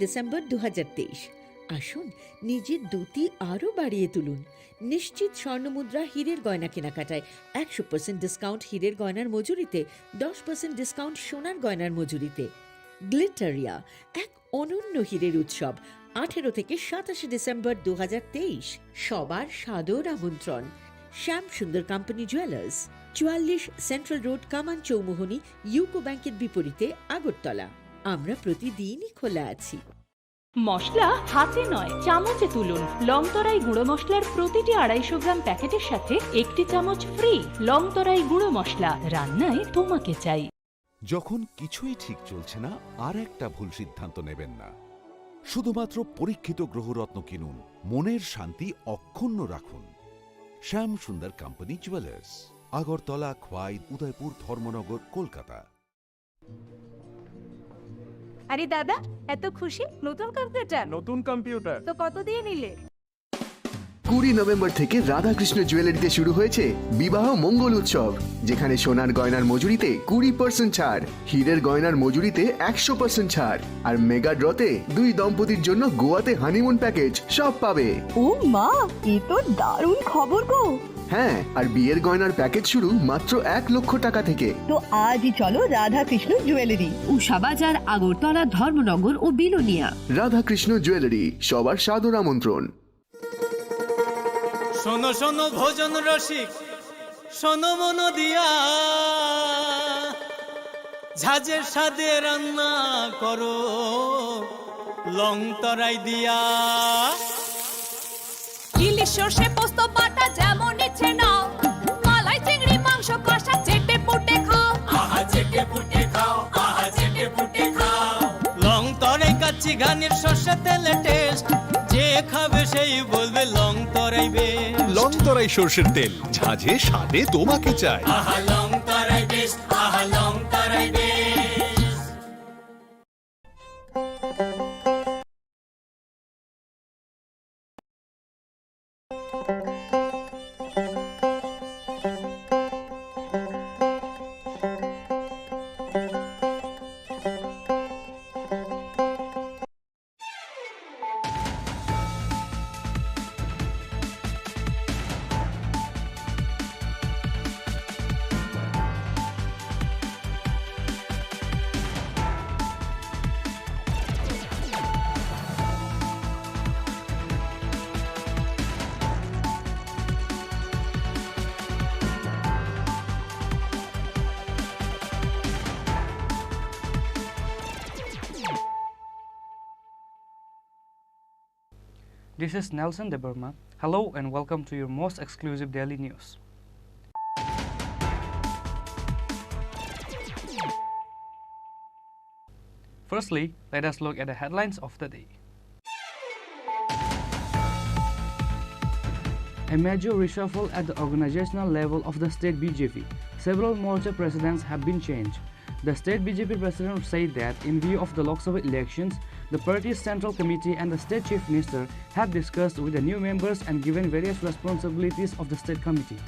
December 2023। আসুন নিজের দ্যুতি আরও বাড়িয়ে তুলুন। নিশ্চিত স্বর্ণমুদ্রা হীরের গয়না কেনাকাটায় 100% ডিসকাউন্ট হীরের গয়নার মজুরিতে, 10% ডিসকাউন্ট সোনার গয়নার মজুরিতে। গ্লিটারিয়া, এক অনন্য হীরের উৎসব, 18 থেকে 27 ডিসেম্বর 2023। সবার সাদর আমন্ত্রণ। শ্যাম সুন্দর কোম্পানি জুয়েলার্স, 44 সেন্ট্রাল রোড, কামান চৌমুহনী, ইউকো ব্যাংকের বিপরীতে, আগরতলা। আমরা প্রতিদিনই খোলা আছি। মশলা হাতে নয় চামচে তুলুন। লংতরাই গুঁড়ো মশলার প্রতিটি 250 গ্রাম প্যাকেটের সাথে 1 চামচ ফ্রি। লংতরাই গুঁড়ো মশলা, রান্নায় তোমাকে চাই। যখন কিছুই ঠিক চলছে না, আর একটা ভুল সিদ্ধান্ত নেবেন না। শুধুমাত্র পরীক্ষিত গ্রহরত্ন কিনুন, মনের শান্তি অক্ষুণ্ণ রাখুন। শ্যাম সুন্দর কোম্পানি জুয়েলার্স, আগরতলা, খোয়াই, উদয়পুর, ধর্মনগর, কলকাতা। আরে দাদা, এত খুশি? নতুন কম্পিউটার? নতুন কম্পিউটার তো কত দিয়ে নিলে? 20 নভেম্বর থেকে রাধাকৃষ্ণ জুয়েলারিতে শুরু হয়েছে বিবাহ মঙ্গল উৎসব, যেখানে সোনার গয়নার মজুরিতে 20% ছাড়, হীরের গয়নার মজুরিতে 100% ছাড়, আর মেগা ড্রতে 2 দম্পতির জন্য গোয়াতে হানিমুন প্যাকেজ সব পাবে। ও মা, এ তো দারুণ খবর গো। হ্যাঁ, আর বিয়ের গয়নার প্যাকেজ শুরু মাত্র 1 লক্ষ টাকা থেকে। তো আজই চলো রাধাকৃষ্ণ জুয়েলারি, উষাবাজার, আগরতলা, ধর্মনগর ও বিলোনিয়া। রাধাকৃষ্ণ জুয়েলারি, সবার সাদর আমন্ত্রণ। শোনো শোনো ভোজন রসিক, শোনো মন দিয়া, ঝাঁঝের সাদে রান্না করো লং তরাই দিয়া। ইলিশ সর্ষে পোস্ত বাটা যেমন ইচ্ছে নাও, মালাই চিংড়ি মাংস কষা চেটে পুটে খাও। আহা চেটে পুটে খাও, আহা চেটে পুটে খাও। লং তরাই কাচ্চি ঘানির সর্ষে তেলে টেস্ট, যে খাবে সেই বলবে লং তরাই বেশ। লং তরাই সর্ষের তেল, ঝাঁঝে স্বাদে তোমাকে চাই। আহা লং তরাই বেস্ট, আহা long Terai best. This is Nelson De Burma. Hello and welcome to your most exclusive daily news. Firstly, let us look at the headlines of the day. A major reshuffle at the organizational level of the state BJP. Several Morcha presidents have been changed. The state BJP president said that in view of the Lok Sabha elections, the party's central committee and the state chief minister have discussed with the new members and given various responsibilities of the state committee.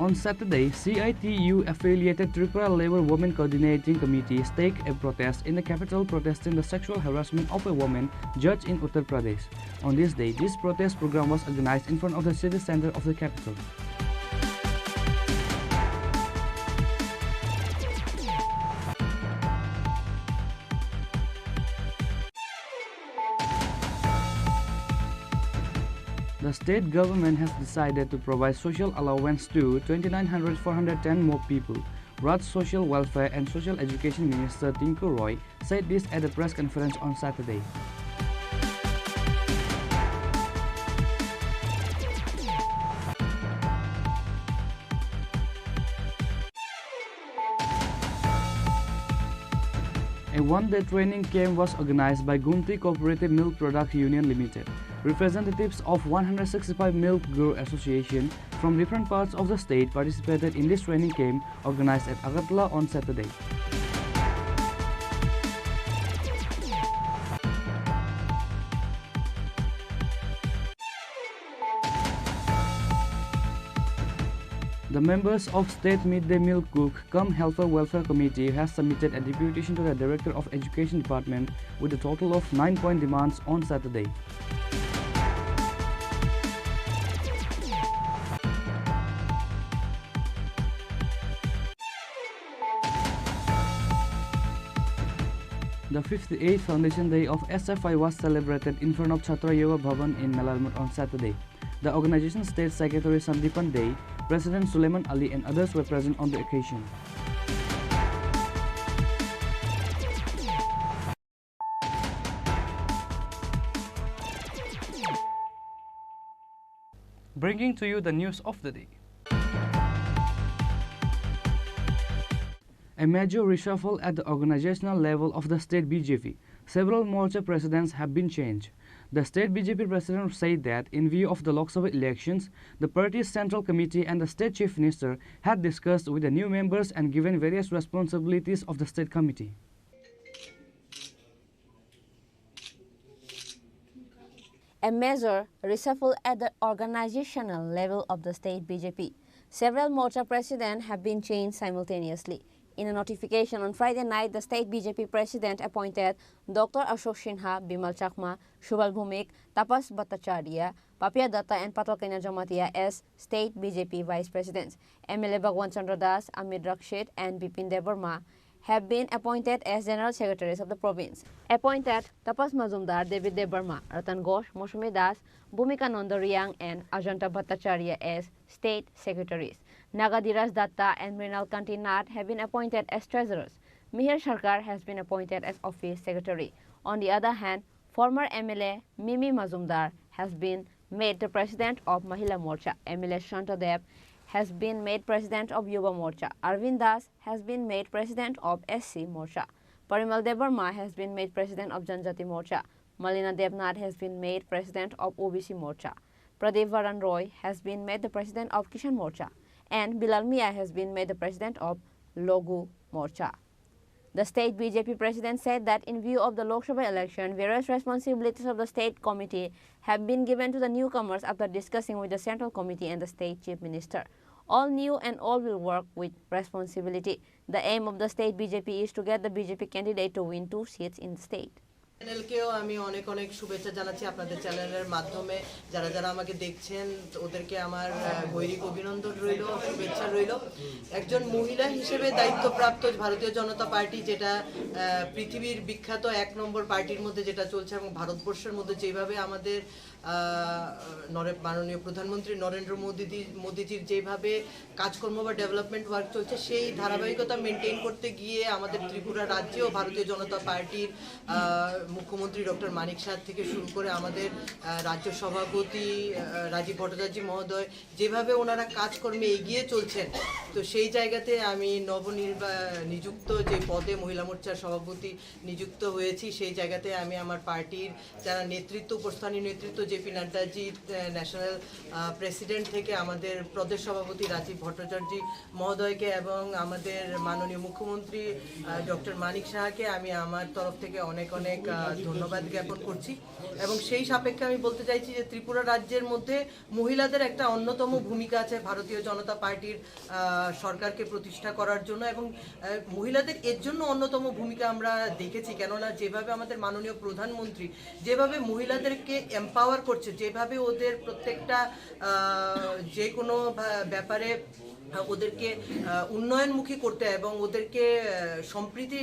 On Saturday, CITU-affiliated Tripura Labour Women Coordinating Committee staged a protest in the capital protesting the sexual harassment of a woman judge in Uttar Pradesh. On this day, this protest program was organized in front of the city center of the capital. The state government has decided to provide social allowance to 29,410 more people. Raj Social Welfare and Social Education Minister Tinku Roy said this at a press conference on Saturday. A one-day training camp was organized by Gumti Cooperative Milk Product Union Limited. Representatives of 165 milk grower association from different parts of the state participated in this training camp organized at Agartala on Saturday. The members of State Midday Meal Cook cum Helper Welfare Committee has submitted a deputation to the Director of Education Department with a total of 9-point demands on Saturday. The 58th Foundation Day of SFI was celebrated in front of Chhatra Yuva Bhavan in Melalmut on Saturday. The organization's State Secretary Sandipan Dey, President Suleiman Ali and others were present on the occasion. Bringing to you the news of the day. A major reshuffle at the organizational level of the state BJP. Several Morcha presidents have been changed. The state BJP president said that in view of the Lok Sabha elections, the party's central committee and the state chief minister had discussed with the new members and given various responsibilities of the state committee. A major reshuffle at the organizational level of the state BJP. Several Morcha presidents have been changed simultaneously. In a notification on Friday night, the state BJP president appointed Dr. Ashok Sinha, Bimal Chakma, Shubal Bhumik, Tapas Bhattacharya, Papia Datta and Patal Kanya Jamatia as state BJP vice presidents. MLA Bhagwan Chandra Das, Amir Rakshit and Bipin Debarma have been appointed as general secretaries of the province. Appointed Tapas Mazumdar, David Debarma, Ratan Ghosh, Mosumi Das, Bhumika Nandariang and Ajanta Bhattacharya as state secretaries. Nagadiraj Datta and Mrinal Kanti Nath have been appointed as treasurers. Mihir Sarkar has been appointed as office secretary. On the other hand, former MLA Mimi Mazumdar has been made the president of Mahila Morcha. MLA Shanta Deb has been made president of Yuva Morcha. Arvind Das has been made president of SC Morcha. Parimal Debarma has been made president of Janjati Morcha. Malina Devnath has been made president of OBC Morcha. Pradeep Varan Roy has been made the president of Kishan Morcha. And Bilal Mia has been made the president of Logu Morcha. The state BJP president said that in view of the Lok Sabha election, various responsibilities of the state committee have been given to the newcomers after discussing with the central committee and the state chief minister. All new and all will work with responsibility. The aim of the state BJP is to get the BJP candidate to win 2 seats in the state. চ্যানেলকেও আমি অনেক অনেক শুভেচ্ছা জানাচ্ছি আপনাদের চ্যানেলের মাধ্যমে যারা যারা আমাকে দেখছেন ওদেরকে আমার গৈরিক অভিনন্দন রইল শুভেচ্ছা রইল একজন মহিলা হিসেবে দায়িত্বপ্রাপ্ত ভারতীয় জনতা পার্টি যেটা পৃথিবীর বিখ্যাত 1 নম্বর পার্টির মধ্যে যেটা চলছে এবং ভারতবর্ষের মধ্যে যেভাবে আমাদের মাননীয় প্রধানমন্ত্রী নরেন্দ্র মোদিজির যেভাবে কাজকর্ম বা ডেভেলপমেন্ট ওয়ার্ক চলছে সেই ধারাবাহিকতা মেনটেন করতে গিয়ে আমাদের ত্রিপুরা রাজ্যেও ভারতীয় জনতা পার্টির মুখ্যমন্ত্রী ডক্টর মানিক শাহ থেকে শুরু করে আমাদের রাজ্য সভাপতি রাজীব ভট্টাচার্য মহোদয় যেভাবে ওনারা কাজকর্মে এগিয়ে চলছেন তো সেই জায়গাতে আমি নিযুক্ত যে পদে মহিলা মোর্চার সভাপতি নিযুক্ত হয়েছি সেই জায়গাতে আমি আমার পার্টির যারা নেতৃত্ব উপস্থানীয় নেতৃত্ব জেপি নাড্ডাজি ন্যাশনাল প্রেসিডেন্ট থেকে আমাদের প্রদেশ সভাপতি রাজীব ভট্টাচার্য মহোদয়কে এবং আমাদের মাননীয় মুখ্যমন্ত্রী ডক্টর মানিক শাহকে আমি আমার তরফ থেকে অনেক অনেক ধন্যবাদ জ্ঞাপন করছি এবং সেই সাপেক্ষে আমি বলতে চাইছি যে ত্রিপুরা রাজ্যের মধ্যে মহিলাদের একটা অন্যতম ভূমিকা আছে ভারতীয় জনতা পার্টির সরকারকে প্রতিষ্ঠা করার জন্য এবং মহিলাদের এর জন্য অন্যতম ভূমিকা আমরা দেখেছি কেননা যেভাবে আমাদের মাননীয় প্রধানমন্ত্রী যেভাবে মহিলাদেরকে এম্পাওয়ার করছে যেভাবে ওদের প্রত্যেকটা যে কোনো ব্যাপারে ওদেরকে উন্নয়নমুখী করতে এবং ওদেরকে সম্প্রীতি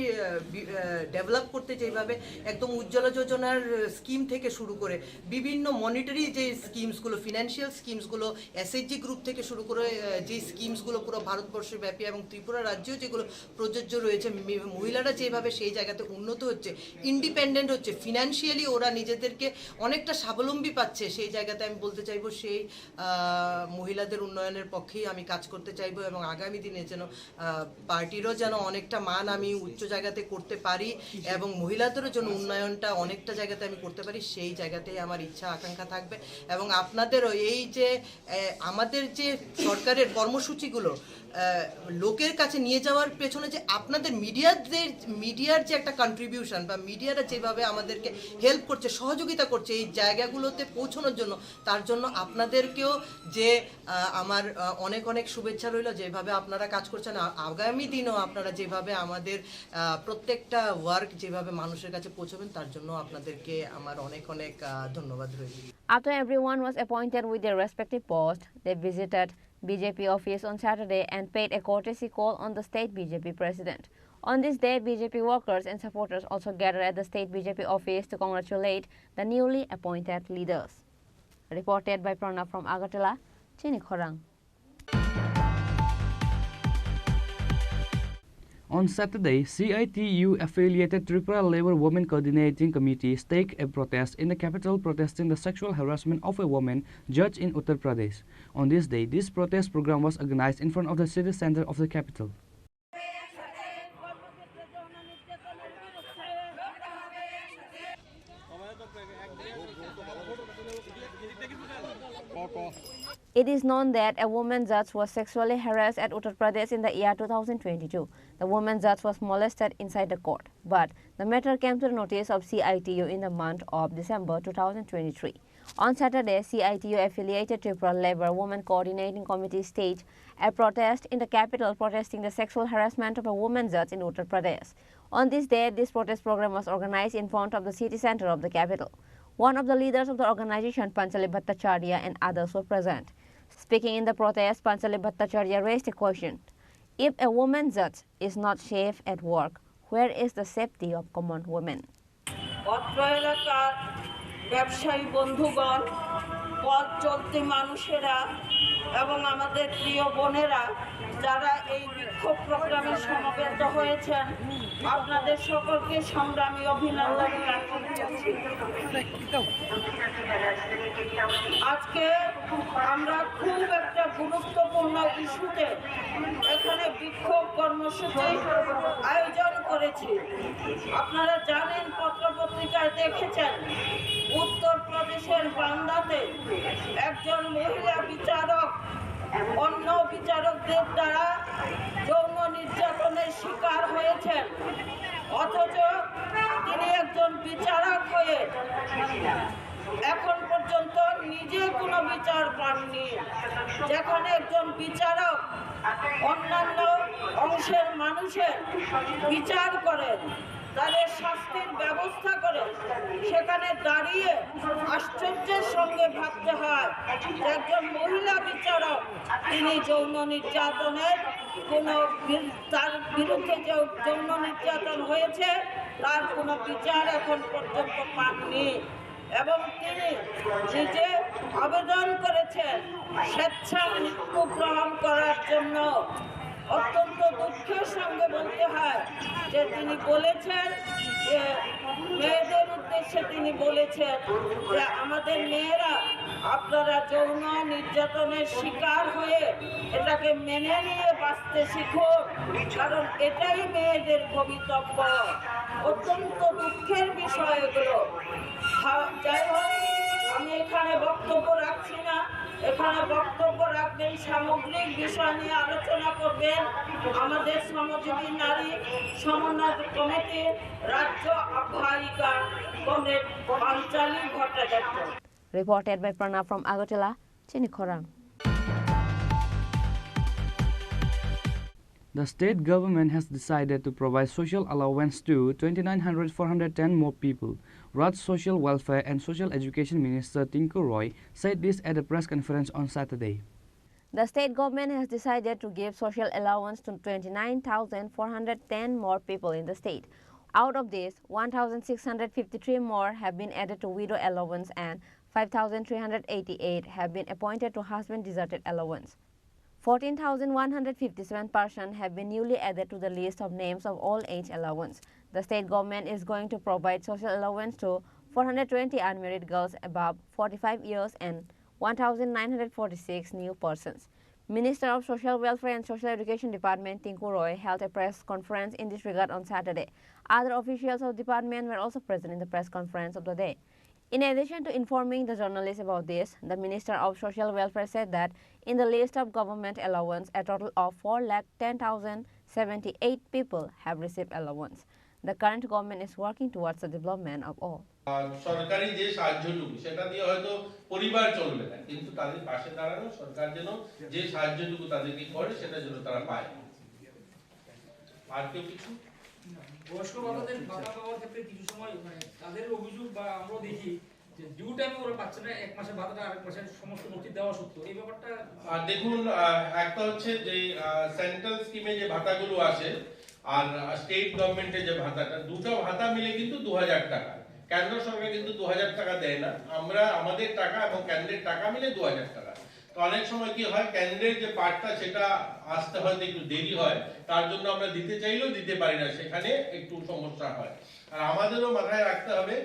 ডেভেলপ করতে যেভাবে একদম উজ্জ্বলা যোজনার স্কিম থেকে শুরু করে বিভিন্ন মনিটারি যে স্কিমসগুলো ফিনান্সিয়াল স্কিমসগুলো এসএইচজি গ্রুপ থেকে শুরু করে যে স্কিমসগুলো পুরো ভারতবর্ষ ব্যাপী এবং ত্রিপুরা রাজ্যেও যেগুলো প্রযোজ্য রয়েছে মহিলারা যেভাবে সেই জায়গাতে উন্নত হচ্ছে ইন্ডিপেন্ডেন্ট হচ্ছে ফিনান্সিয়ালি ওরা নিজেদেরকে অনেকটা স্বাবলম্বী পাচ্ছে সেই জায়গাতে আমি বলতে চাইবো সেই মহিলাদের উন্নয়নের পক্ষেই আমি কাজ করতে চাইবো এবং আগামী দিনে যেন পার্টিরও যেন অনেকটা মান আমি উচ্চ জায়গাতে করতে পারি এবং মহিলাদেরও যেন উন্নয়নটা অনেকটা জায়গাতে আমি করতে পারি সেই জায়গাতেই আমার ইচ্ছা আকাঙ্ক্ষা থাকবে এবং আপনাদেরও এই যে আমাদের যে সরকারের কর্মসূচিগুলো লোকের কাছে নিয়ে যাওয়ার পেছনে যে আপনাদের মিডিয়ার যে একটা কন্ট্রিবিউশন বা মিডিয়ারা যেভাবে আমাদেরকে হেল্প করছে, সহযোগিতা করছে এই জায়গাগুলোতে পৌঁছানোর জন্য, তার জন্য আপনাদেরকেও যে আমার অনেক অনেক শুভেচ্ছা রইল। যেভাবে আপনারা কাজ করছেন, আগামী দিনও আপনারা যেভাবে আমাদের প্রত্যেকটা ওয়ার্ক যেভাবে মানুষের কাছে পৌঁছবেন, তার জন্য আপনাদেরকে আমার অনেক অনেক ধন্যবাদ রইল। After everyone was appointed with their respective posts, they visited BJP office on Saturday and paid a courtesy call on the state BJP president. On this day, BJP workers and supporters also gathered at the state BJP office to congratulate the newly appointed leaders. Reported by Pranav from Agartala, Chini Khorang. On Saturday, CITU-affiliated Tripura Labour Women Coordinating Committee staged a protest in the capital protesting the sexual harassment of a woman judge in Uttar Pradesh. On this day, this protest program was organized in front of the city center of the capital. It is known that a woman judge was sexually harassed at Uttar Pradesh in the year 2022. The woman judge was molested inside the court, but the matter came to the notice of CITU in the month of December 2023. On Saturday, CITU-affiliated Tripura Labour Women Coordinating Committee staged a protest in the capital protesting the sexual harassment of a woman judge in Uttar Pradesh. On this day, this protest program was organized in front of the city center of the capital. One of the leaders of the organization, Panchali Bhattacharya, and others were present. Speaking in the protest, Panchali Bhattacharya raised a question. If a woman judge is not safe at work, where is the safety of common women? ব্যবসায়ী বন্ধুগণ, পথ চলতি মানুষেরা এবং আমাদের প্রিয় বোনেরা যারা এই বিক্ষোভ প্রোগ্রামে সমবেত হয়েছেন, আপনাদের সকলকে সংগ্রামী অভিনন্দন জ্ঞাপন করছি। আজকে আমরা খুব একটা গুরুত্বপূর্ণ ইস্যুতে এখানে বিক্ষোভ কর্মসূচি আয়োজন করেছি। আপনারা জানেন, পত্রপত্রিকায় দেখেছেন, উত্তরপ্রদেশের বান্দাতে একজন মহিলা বিচারক অন্য বিচারকদের দ্বারা যৌন নির্যাতনের শিকার হয়েছেন, অথচ তিনি একজন বিচারক হয়ে এখন পর্যন্ত নিজে কোনো বিচার পাননি। যেখানে একজন বিচারক অন্যান্য অংশের মানুষের বিচার করেন, তাদের শাস্তির ব্যবস্থা করে, সেখানে দাঁড়িয়ে আশ্চর্যের সঙ্গে ভাবতে হয় যে একজন মহিলা বিচারক তিনি যৌন নির্যাতনের তার বিরুদ্ধে যে যৌন নির্যাতন হয়েছে তার কোনো বিচার এখন পর্যন্ত পাননি, এবং তিনি নিজে আবেদন করেছেন স্বেচ্ছা মৃত্যু গ্রহণ করার জন্য। অত্যন্ত দুঃখের সঙ্গে বলতে হয় যে তিনি বলেছেন যে মেয়েদের উদ্দেশ্যে তিনি বলেছেন যে আমাদের মেয়েরা, আপনারা যৌন নির্যাতনের শিকার হয়ে এটাকে মেনে নিয়ে বাঁচতে শিখুন, কারণ এটাই মেয়েদের ভবিতব্য। অত্যন্ত দুঃখের বিষয় এগুলো। যাই হোক, আমি এখানে বক্তব্য রাখছি না। এখানে বক্তব্য রাখবেন, সামগ্রিক বিষয় নিয়ে আলোচনা করবেন আমাদের শ্রমজীবী নারী সমন্বয় কমিটির রাজ্য আহ্বায়িকা comrade Panchali Bhattacharya. Reported by Pranav from Agartala, Chini Khorang. The state government has decided to provide social allowance to 2,910 more people. Raj Social Welfare and Social Education Minister Tinku Roy said this at a press conference on Saturday. The state government has decided to give social allowance to 29,410 more people in the state. Out of this, 1,653 more have been added to widow allowance and 5,388 have been appointed to husband deserted allowance. 14,157 persons have been newly added to the list of names of all age allowance. The state government is going to provide social allowance to 420 unmarried girls above 45 years and 1,946 new persons. Minister of Social Welfare and Social Education Department Tinku Roy held a press conference in this regard on Saturday. Other officials of the department were also present in the press conference of the day. In addition to informing the journalists about this, the Minister of Social Welfare said that in the list of government allowance, a total of 4,10,078 people have received allowance. The current government is working towards the development of all. সরকারি যে সাহায্যটুকু সেটা দিয়ে হয়তো পরিবার চলবে না, কিন্তু তাদের পাশে দাঁড়ানো সরকার যেন যে সাহায্যটুকু তাদেরকে করে সেটা যেন তারা পায়। আর কেউ কিছু বয়স্ক ভাতাদের ভাতা পাওয়ার ক্ষেত্রে কিছু সময় তাদের অভিযোগ বা আমরা দেখি যে ডিউ টাইমে ওরা পাচ্ছে না, এক মাসের ভাতাটা আরেক মাসের সমস্ত নথি দেওয়া সত্ত্বেও এই ব্যাপারটা। দেখুন, একটা হচ্ছে যে সেন্ট্রাল স্কিমে যে ভাতাগুলো আসে আর স্টেট গভর্নমেন্টের যে ভাতাটা, দুটো ভাতা মিলে কিন্তু 2000 টাকা। কেন্দ্র সরকার কিন্তু 2000 টাকা দেয় না, আমরা আমাদের টাকা এবং কেন্দ্রের টাকা মিলে 2000 টাকা। তো অনেক সময় কি হয়, কেন্দ্রের যে পার্টটা সেটা আসতে হয়তো একটু দেরি হয়, তার জন্য আমরা দিতে চাইলেও দিতে পারি না, সেখানে একটু সমস্যা হয়। আর আমাদেরও মাথায় রাখতে হবে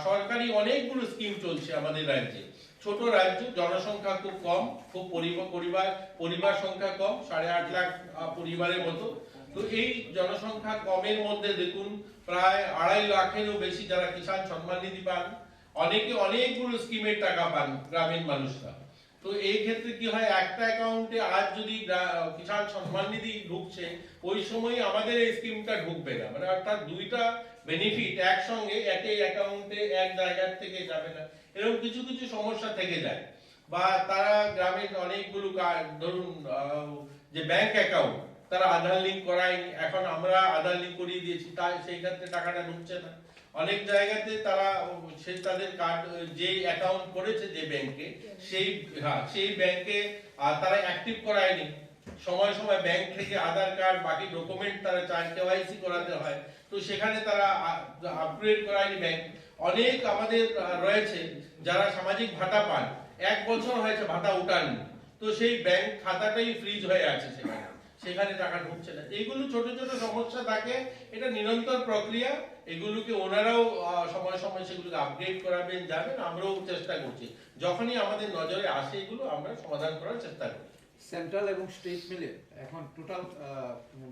সরকারি অনেকগুলো স্কিম চলছে আমাদের রাজ্যে। ছোট রাজ্য, জনসংখ্যা খুব কম, খুব পরিবার সংখ্যা কম, 8.5 লাখ পরিবারের মতো। তো এই জনসংখ্যা কমের মধ্যে দেখুন প্রায় 2.5 লাখেরও বেশি যারা কিষাণ সম্মান নিধি পান, অনেকে অনেকগুলো স্কিমের টাকা পান গ্রামীণ মানুষরা। তো এই ক্ষেত্রে কি হয়, একটা অ্যাকাউন্টে আজ যদি কিষাণ সম্মান নিধি ঢুকছে, ওই সময় আমাদের এই স্কিমটা ঢুকবে না, মানে অর্থাৎ দুইটা বেনিফিট একসঙ্গে একই অ্যাকাউন্টে এক জায়গা থেকে যাবে না, এরকম কিছু কিছু সমস্যা থেকে যায়। বা তারা গ্রামের অনেকগুলো ধরুন যে ব্যাংক অ্যাকাউন্ট তারা আধার লিঙ্ক করায়নি, এখন আমরা আধার লিঙ্ক করিয়ে দিয়েছি, তাই সেই ক্ষেত্রে টাকাটা ঢুকছে না। অনেক জায়গাতে তারা তাদের কার্ড যে অ্যাকাউন্ট করেছে যে ব্যাংকে, সেই ব্যাংকে তারা অ্যাক্টিভ করায়নি, সময় সময় ব্যাংক থেকে আধার কার্ড বাকি ডকুমেন্ট তারা চায়, কেওয়াইসি করাতে হয়, তো সেখানে তারা আপগ্রেড করায়নি ব্যাংক। অনেক আমাদের রয়েছে যারা সামাজিক ভাতা পান, 1 বছর হয়েছে ভাতা উঠাননি, তো সেই ব্যাংক খাতাটাই ফ্রিজ হয়ে আছে, সেখানে টাকা ঢুকছে না। এইগুলো ছোট ছোট সমস্যা থাকে, এটা নিরন্তর প্রক্রিয়া, এগুলোকে ওনারাও সময় সময় সেগুলোকে আপডেট করাবেন, যাবেন, আমরাও চেষ্টা করছি, যখনই আমাদের নজরে আসে এগুলো আমরা সমাধান করার চেষ্টা করি। সেন্ট্রাল এবং স্টেট মিলে এখন টোটাল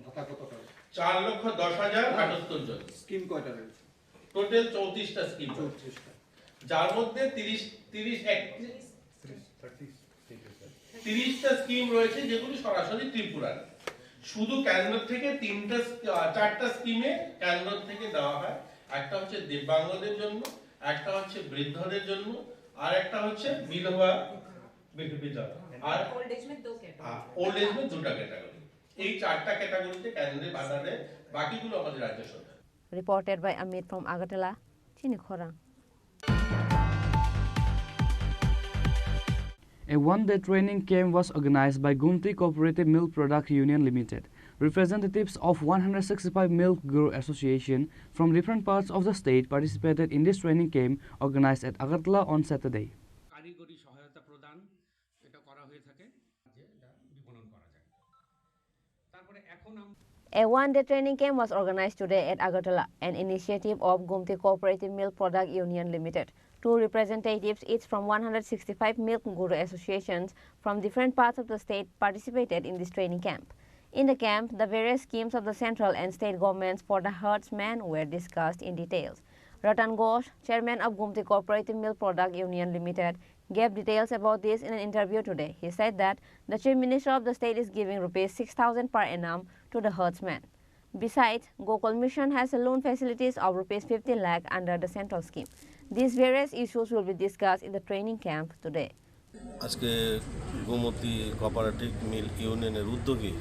ভাতা কত টাকা? 4,10,078 জন। স্কিম কয়টা রয়েছে? টোটাল 34টা স্কিম, 34টা, যার মধ্যে 30টা স্কিম রয়েছে যেগুলো সরাসরি ত্রিপুরার। শুধু কেন্দ্র থেকে 4টা স্কিমে কেন্দ্র থেকে দেওয়া হয়। একটা হচ্ছে দিব্যাঙ্গদের জন্য, একটা হচ্ছে বৃদ্ধদের জন্য, আর একটা হচ্ছে বিধবা, আর ওল্ড এজ মে 2টা ক্যাটাগরি। এই 4টা ক্যাটাগরিতে কেন্দ্রে ভাতা দেয়, বাকিগুলো আমাদের রাজ্য সরকার। Reported by Amit from Agartala, Chini Khorang. A one-day training camp was organized by Gumti Cooperative Milk Product Union Limited. Representatives of 165 milk grower association from different parts of the state participated in this training camp organized at Agartala on Saturday. কারিগরি সহায়তা প্রদান এটা করা হয়ে থাকে, যে এটা বিপণন করা যায়। তারপরে এখন A one-day training camp was organized today at Agartala, an initiative of Gumti Cooperative Milk Product Union Limited. 2 representatives, each from 165 milk guru associations from different parts of the state, participated in this training camp. In the camp, the various schemes of the central and state governments for the herdsmen were discussed in details. Ratan Ghosh, chairman of Gumti Cooperative Milk Product Union Limited, gave details about this in an interview today. He said that the Chief Minister of the state is giving rupees 6,000 per annum to the herdsmen. Besides, Gokul Mission has a loan facilities of rupees 15 lakh under the central scheme. These various issues will be discussed in the training camp today. আজকে Gomti cooperative milk ইউনিয়নের উদ্যোগে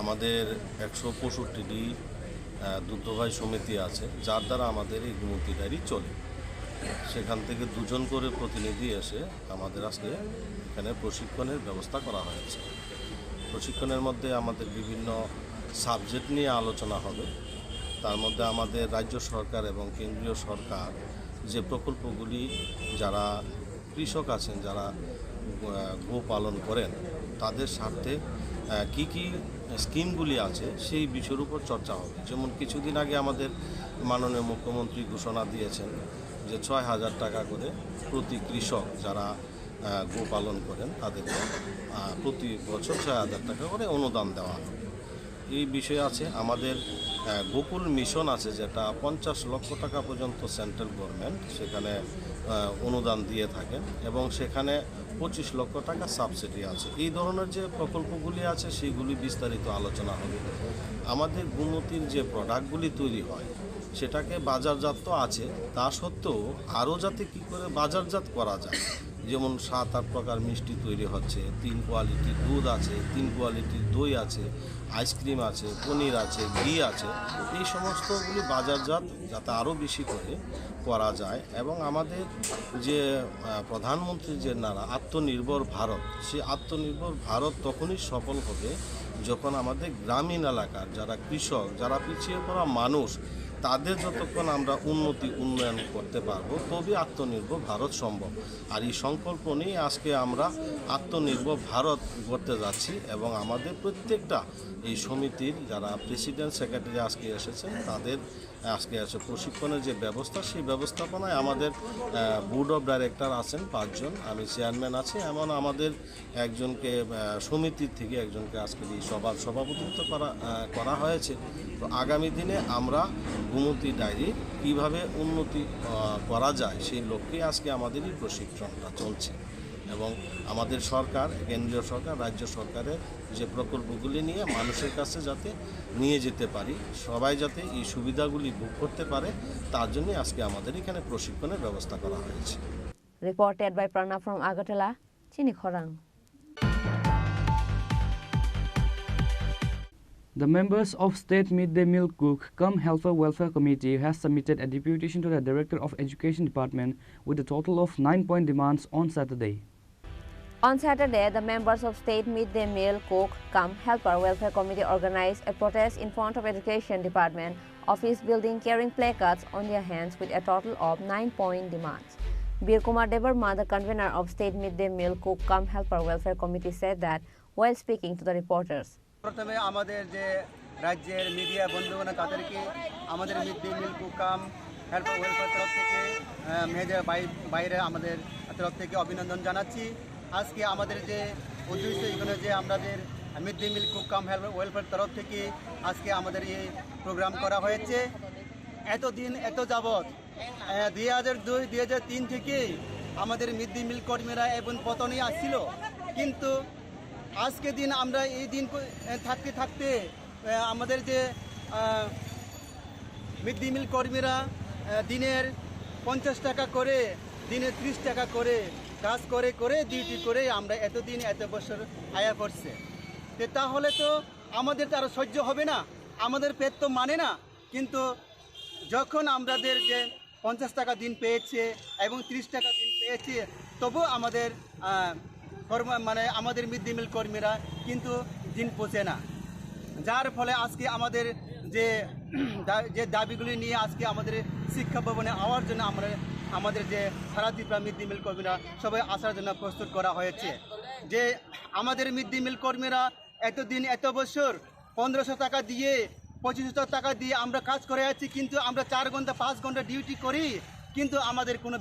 আমাদের 165টি দুগ্ধভাই সমিতি আছে, যার দ্বারা আমাদের এই গোমতী ডায়েরি চলে। সেখান থেকে 2 জন করে প্রতিনিধি এসে আমাদের আজকে এখানে প্রশিক্ষণের ব্যবস্থা করা হয়েছে। প্রশিক্ষণের মধ্যে আমাদের বিভিন্ন সাবজেক্ট নিয়ে আলোচনা হবে। তার মধ্যে আমাদের রাজ্য সরকার এবং কেন্দ্রীয় সরকার যে প্রকল্পগুলি যারা কৃষক আছেন, যারা গো পালন করেন, তাদের স্বার্থে কি কি স্কিমগুলি আছে সেই বিষয়ের উপর চর্চা হবে। যেমন কিছুদিন আগে আমাদের মাননীয় মুখ্যমন্ত্রী ঘোষণা দিয়েছেন যে 6,000 টাকা করে প্রতি কৃষক যারা গো পালন করেন তাদেরকে প্রতি বছর 6,000 টাকা করে অনুদান দেওয়া হবে। এই বিষয়ে আছে আমাদের গোকুল মিশন আছে, যেটা 50 লক্ষ টাকা পর্যন্ত সেন্ট্রাল গভর্নমেন্ট সেখানে অনুদান দিয়ে থাকেন এবং সেখানে 25 লক্ষ টাকা সাবসিডি আছে। এই ধরনের যে প্রকল্পগুলি আছে সেইগুলি বিস্তারিত আলোচনা হবে। আমাদের গুমতির যে প্রোডাক্টগুলি তৈরি হয় সেটাকে বাজারজাত তো আছে, তা সত্ত্বেও আরও যাতে কী করে বাজারজাত করা যায়, যেমন 7-8 প্রকার মিষ্টি তৈরি হচ্ছে, 3 কোয়ালিটির দুধ আছে, 3 কোয়ালিটির দই আছে, আইসক্রিম আছে, পনির আছে, ঘি আছে, এই সমস্তগুলি বাজারজাত যাতে আরও বেশি করে করা যায়। এবং আমাদের যে প্রধানমন্ত্রীর যে নারা আত্মনির্ভর ভারত, সেই আত্মনির্ভর ভারত তখনই সফল হবে যখন আমাদের গ্রামীণ এলাকার যারা কৃষক, যারা পিছিয়ে পড়া মানুষ, তাদের যতক্ষণ আমরা উন্নয়ন করতে পারবো তবে আত্মনির্ভর ভারত সম্ভব। আর এই সংকল্প নিয়ে আজকে আমরা আত্মনির্ভর ভারত করতে যাচ্ছি এবং আমাদের প্রত্যেকটা এই সমিতির যারা প্রেসিডেন্ট সেক্রেটারি আজকে এসেছেন তাদের আজকে আছে প্রশিক্ষণের যে ব্যবস্থা, সেই ব্যবস্থাপনায় আমাদের বোর্ড অফ ডাইরেক্টর আছেন 5 জন, আমি চেয়ারম্যান আছি, এমন আমাদের একজনকে সমিতির থেকে একজনকে আজকে এই সভার সভাপতিত্ব করা হয়েছে। তো আগামী দিনে আমরা গুমতি ডায়েরি কীভাবে উন্নতি করা যায় সেই লক্ষ্যে আজকে আমাদের এই প্রশিক্ষণটা চলছে এবং আমাদের সরকার, কেন্দ্রীয় সরকার, রাজ্য সরকারের যে প্রকল্পগুলি নিয়ে মানুষের কাছে যাতে নিয়ে যেতে পারি, সবাই যাতে এই সুবিধাগুলি ভোগ করতে পারে, তার জন্য আজকে আমাদের এখানে প্রশিক্ষণের ব্যবস্থা করা হয়েছে। Reported by Prana from Agartala, Chini Khorang. The members of State Midday Meal Cook cum Helper Welfare Committee has submitted a deputation to the Director of Education Department with a total of 9-point demands on Saturday. On Saturday, the members of State Midday Meal Cook cum Helper Welfare Committee organized a protest in front of Education Department office building carrying placards on their hands with a total of 9-point demands. Bir Kumar Devarma, the convener of State Midday Meal Cook cum Helper Welfare Committee, said that while speaking to the reporters. প্রথমে আমাদের যে রাজ্যের media বন্ধুগণ তাদেরকে আমাদের mid day meal cook কাম helper welfare তরফ থেকে মেয়েদের বাইরে আমাদের তরফ থেকে অভিনন্দন জানাচ্ছি। আজকে আমাদের যে উদ্দেশ্য এখানে যে আমাদের মিড ডে মিল কুক কাম হেল্পার ওয়েলফেয়ার তরফ থেকে আজকে আমাদের এই প্রোগ্রাম করা হয়েছে। এতদিন এত যাবৎ 2002-2003 থেকে আমাদের মিড ডে মিল কর্মীরা এবং পতনে আসছিল, কিন্তু আজকে দিন আমরা এই দিন থাকতে থাকতে আমাদের যে মিড ডে মিল কর্মীরা দিনের 50 টাকা করে, দিনে 30 টাকা করে কাজ করে করে ডিউটি করে আমরা এতদিন এত বছর আয়া করছে। তাহলে তো আমাদের তো আরও সহ্য হবে না, আমাদের পেট তো মানে না। কিন্তু যখন আমাদের যে 50 টাকা দিন পেয়েছে এবং 30 টাকা দিন পেয়েছে, তবু আমাদের আমাদের মিড ডে মিল কর্মীরা কিন্তু দিন পৌঁছে না, যার ফলে আজকে আমাদের যে দাবিগুলি নিয়ে আজকে আমাদের শিক্ষা ভবনে আওয়ার জন্য আমাদের যে সারা ত্রিপুরা মিড ডে মিল কর্মীরা সবাই আসার জন্য প্রস্তুত করা হয়েছে। যে আমাদের মিড ডে মিল কর্মীরা এতদিন এত বছর 1500 টাকা দিয়ে 2500 টাকা দিয়ে আমরা কাজ করে আছি, কিন্তু আমরা 4 ঘন্টা 5 ঘন্টা ডিউটি করি, কিন্তু আমাদের কোনো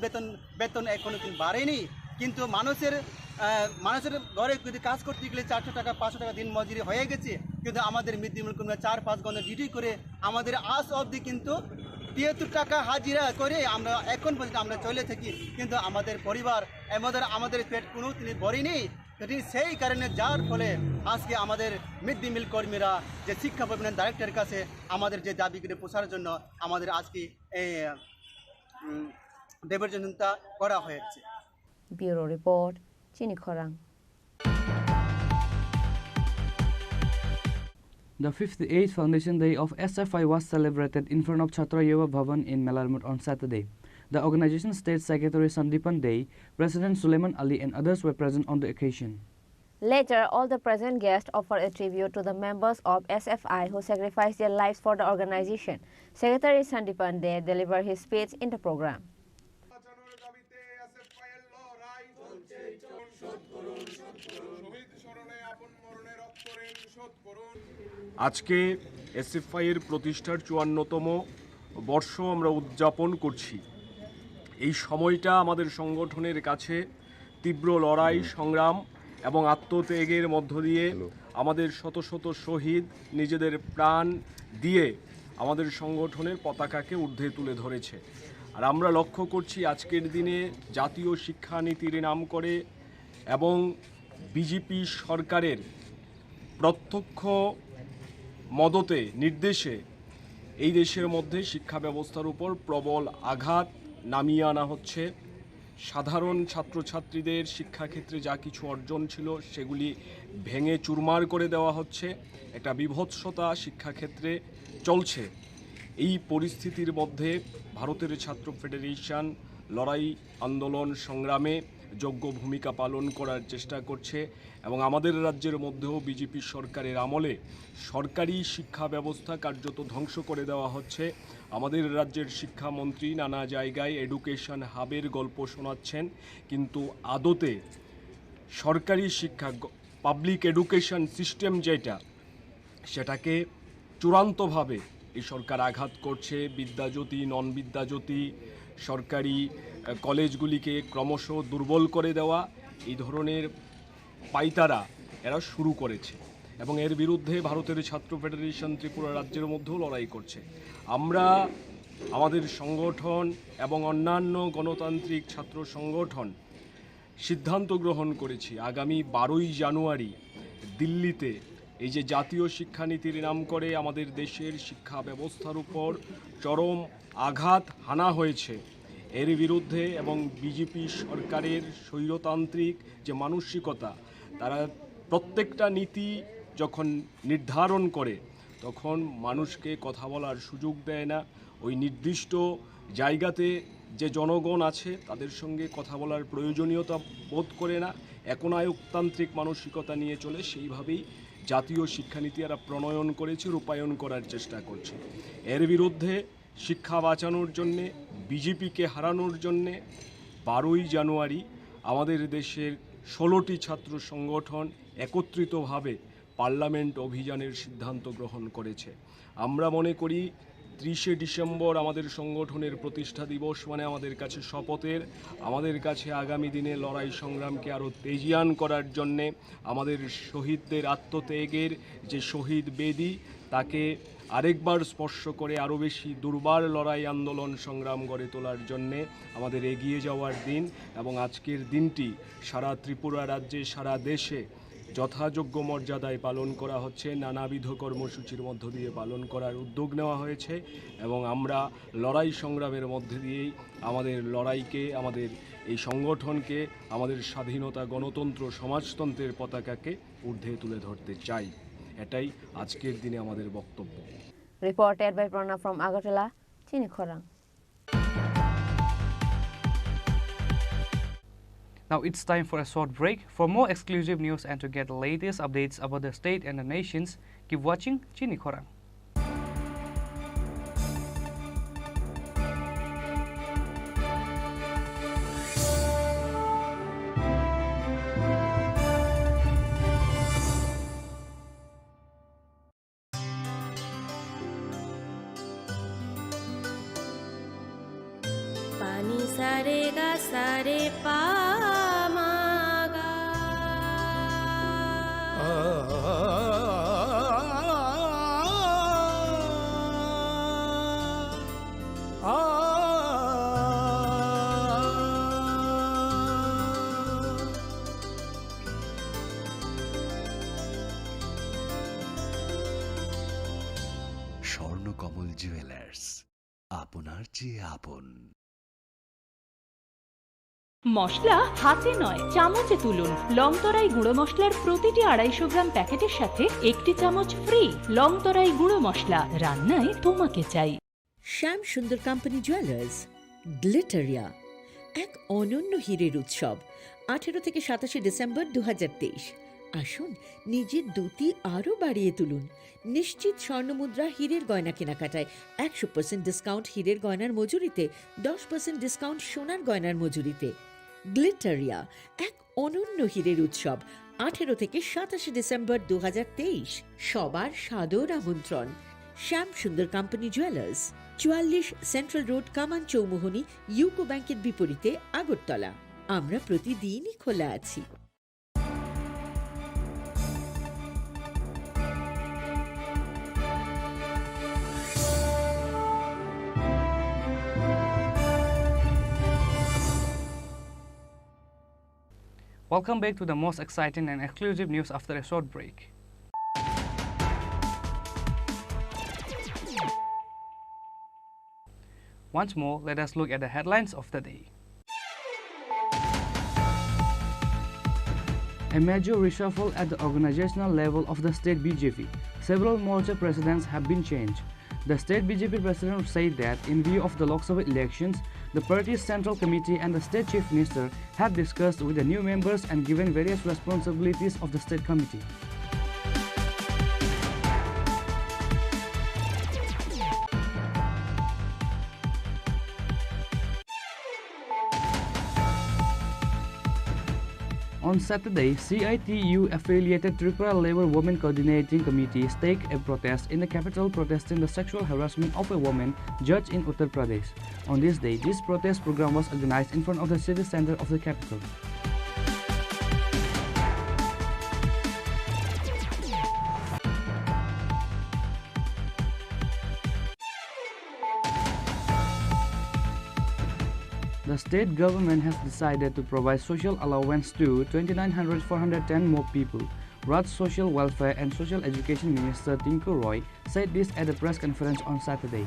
বেতন এখনো কিন্তু বাড়েনি। কিন্তু মানুষের ঘরে যদি কাজ করতে গেলে 400 টাকা 500 টাকা দিন মজুরি হয়ে গেছে, কিন্তু আমাদের মিড ডে মিল কর্মীরা 4-5 ঘন্টা ডিউটি করে আমাদের আজ অবধি কিন্তু 73 টাকা হাজিরা করে আমরা এখন পর্যন্ত আমরা চলে থাকি, কিন্তু আমাদের পরিবার আমাদের পেট কোনো তিনি ভরেনি। সেই কারণে যার ফলে আজকে আমাদের মিড ডে মিল কর্মীরা যে শিক্ষা ভবনের ডাইরেক্টরের কাছে আমাদের যে দাবিগুলি পোষার জন্য আমাদের আজকে এই ডেপুটেশনটা করা হয়েছে। Bureau report, Chini Khorang. The 58th Foundation Day of SFI was celebrated in front of Chhatra Yuva Bhavan in Melarmut on Saturday. The organization's State Secretary Sandipan Dey, President Suleiman Ali and others were present on the occasion. Later, all the present guests offered a tribute to the members of SFI who sacrificed their lives for the organization. Secretary Sandipan Dey delivered his speech in the program. আজকে SFI এর প্রতিষ্ঠার 54তম বর্ষ আমরা উদযাপন করছি। এই সময়টা আমাদের সংগঠনের কাছে তীব্র লড়াই, সংগ্রাম এবং আত্মত্যাগের মধ্য দিয়ে আমাদের শত শত শহীদ নিজেদের প্রাণ দিয়ে আমাদের সংগঠনের পতাকাকে ঊর্ধ্বে তুলে ধরেছে। আর আমরা লক্ষ্য করছি আজকের দিনে জাতীয় শিক্ষানীতির নাম করে এবং বিজেপি সরকারের প্রত্যক্ষ মদতে নির্দেশে এই দেশের মধ্যে শিক্ষা ব্যবস্থার উপর প্রবল আঘাত নামিয়ে আনা হচ্ছে। সাধারণ ছাত্রছাত্রীদের শিক্ষাক্ষেত্রে যা কিছু অর্জন ছিল সেগুলি ভেঙে চুরমার করে দেওয়া হচ্ছে। একটা বিভৎসতা শিক্ষাক্ষেত্রে চলছে। এই পরিস্থিতির মধ্যে ভারতের ছাত্র ফেডারেশন লড়াই আন্দোলন সংগ্রামে যোগ্য ভূমিকা পালন করার চেষ্টা করছে এবং আমাদের রাজ্যের মধ্যেও বিজেপি সরকারের আমলে সরকারি শিক্ষা ব্যবস্থা কার্যত ধ্বংস করে দেওয়া হচ্ছে। আমাদের রাজ্যের শিক্ষামন্ত্রী নানা জায়গায় এডুকেশন হাবের গল্প শোনাচ্ছেন, কিন্তু আদতে সরকারি শিক্ষা পাবলিক এডুকেশন সিস্টেম যেটা সেটাকে চূড়ান্তভাবে এই সরকার আঘাত করছে। বিদ্যাজ্যোতি নন বিদ্যাজ্যোতি সরকারি কলেজগুলিকে ক্রমশ দুর্বল করে দেওয়া এই ধরনের পাইতারা এরা শুরু করেছে এবং এর বিরুদ্ধে ভারতের ছাত্র ফেডারেশন ত্রিপুরা রাজ্যের মধ্যেও লড়াই করছে। আমরা আমাদের সংগঠন এবং অন্যান্য গণতান্ত্রিক ছাত্র সংগঠন সিদ্ধান্ত গ্রহণ করেছি আগামী 12ই জানুয়ারি দিল্লিতে এই যে জাতীয় শিক্ষানীতির নাম করে আমাদের দেশের শিক্ষা ব্যবস্থার উপর চরম আঘাত হানা হয়েছে এর বিরুদ্ধে এবং বিজেপি সরকারের স্বৈরতান্ত্রিক যে মানসিকতা, তারা প্রত্যেকটা নীতি যখন নির্ধারণ করে তখন মানুষকে কথা বলার সুযোগ দেয় না। ওই নির্দিষ্ট জায়গাতে যে জনগণ আছে তাদের সঙ্গে কথা বলার প্রয়োজনীয়তা বোধ করে না, একনায়কতান্ত্রিক মানসিকতা নিয়ে চলে। সেইভাবেই জাতীয় শিক্ষানীতি এরা প্রণয়ন করেছে, রূপায়ণ করার চেষ্টা করছে। এর বিরুদ্ধে শিক্ষা বাঁচানোর জন্যে, বিজেপিকে হারানোর জন্যে 12ই জানুয়ারি আমাদের দেশের 16টি ছাত্র সংগঠন একত্রিতভাবে পার্লামেন্ট অভিযানের সিদ্ধান্ত গ্রহণ করেছে। আমরা মনে করি 30শে ডিসেম্বর আমাদের সংগঠনের প্রতিষ্ঠা দিবস, মানে আমাদের কাছে শপথের, আমাদের কাছে আগামী দিনে লড়াই সংগ্রামকে আরও তেজিয়ান করার জন্যে, আমাদের শহীদদের আত্মত্যাগের যে শহীদ বেদি তাকে আরেকবার স্পর্শ করে আরও বেশি দুর্বার লড়াই আন্দোলন সংগ্রাম গড়ে তোলার জন্যে আমাদের এগিয়ে যাওয়ার দিন। এবং আজকের দিনটি সারা ত্রিপুরা রাজ্যে, সারা দেশে যথাযোগ্য মর্যাদায় পালন করা হচ্ছে। নানাবিধ কর্মসূচির মধ্য দিয়ে পালন করার উদ্যোগ নেওয়া হয়েছে এবং আমরা লড়াই সংগ্রামের মধ্যে দিয়েই আমাদের লড়াইকে, আমাদের এই সংগঠনকে, আমাদের স্বাধীনতা, গণতন্ত্র, সমাজতন্ত্রের পতাকাকে ঊর্ধ্বে তুলে ধরতে চাই। এটাই আজকের দিনে আমাদের বক্তব্য। Reported by Prana from Agartala, Chini Khorang. Now it's time for a short break. For more exclusive news and to get the latest updates about the state and the nations, keep watching Chini Khorang. पानी सारे गा सारे पा मा गा Swarnakamal jewellers, আপনার চেয়ে আপন। মশলা হাতে নয় চামচে তুলুন। লংতরাই গুঁড়ো মশলার প্রতিটি 250 গ্রাম প্যাকেটের সাথে 1টি চামচ ফ্রি। লংতরাই গুঁড়ো মশলা, রান্নায় তোমাকে চাই। শ্যাম সুন্দর কোম্পানি জুয়েলার্স, গ্লিটারিয়া, এক অনন্য হীরের উৎসব। 18 থেকে 27 ডিসেম্বর 2023। আসুন নিজের দ্যুতি আরও বাড়িয়ে তুলুন। নিশ্চিত স্বর্ণমুদ্রা হীরের গয়না কেনাকাটায় 100% ডিসকাউন্ট হীরের গয়নার মজুরিতে, 10% ডিসকাউন্ট সোনার গয়নার মজুরিতে। গ্লিটারিয়া, এক অনন্য হীরের উৎসব। 18 থেকে 27 ডিসেম্বর 2023। সবার সাদর আমন্ত্রণ। শ্যাম সুন্দর কোম্পানি জুয়েলার্স, 44 সেন্ট্রাল রোড, কামান চৌমুহনী, ইউকো ব্যাংকের বিপরীতে, আগরতলা। আমরা প্রতিদিনই খোলা আছি। Welcome back to the most exciting and exclusive news after a short break. Once more, let us look at the headlines of the day. A major reshuffle at the organizational level of the state BJP. Several Morcha presidents have been changed. The state BJP president said that in view of the Lok Sabha elections, the party's central committee and the state chief minister have discussed with the new members and given various responsibilities of the state committee. On Saturday, CITU-affiliated Tripura Labour Women Coordinating Committee staged a protest in the capital protesting the sexual harassment of a woman judge in Uttar Pradesh. On this day, this protest program was organized in front of the city center of the capital. The state government has decided to provide social allowance to 29,410 more people. Raj Social Welfare and Social Education Minister Tinku Roy said this at a press conference on Saturday.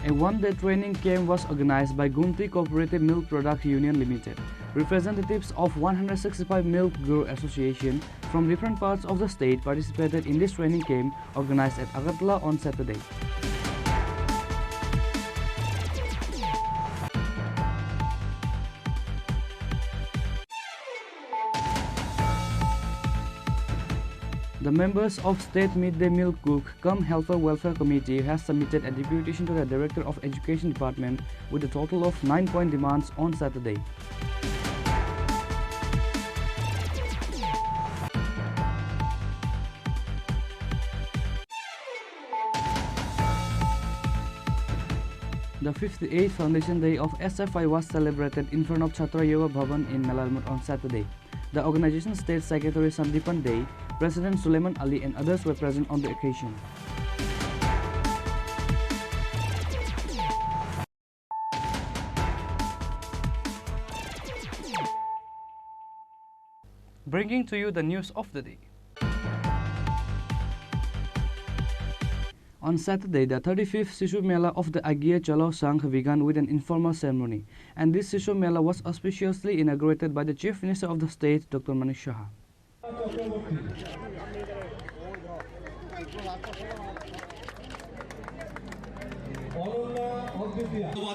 A one-day training camp was organized by Gunti Cooperative Milk Product Union Limited. Representatives of 165 Milk Grower Association from different parts of the state participated in this training camp organized at Agartala on Saturday. The members of State Midday Meal Cook cum Helper Welfare Committee has submitted a deputation to the Director of Education Department with a total of 9-point demands on Saturday. The 58th Foundation Day of SFI was celebrated in front of Chhatra Yoga Bhavan in Melarmut on Saturday. The organization's State Secretary Sandipan Dey, President Suleiman Ali and others were present on the occasion. Bringing to you the news of the day. On Saturday, the 35th Sishu Mela of the Agiya Chalo Sangh began with an informal ceremony, and this Sishu Mela was auspiciously inaugurated by the Chief Minister of the state, Dr. Chini Khorang.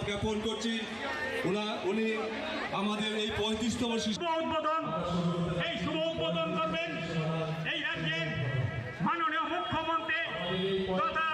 জ্ঞাপন করছি উনি আমাদের এই 35তম শিশু উদ্বোধন এই শুভ উদ্বোধন করবেন এই রাজ্যের মাননীয় মুখ্যমন্ত্রী তথা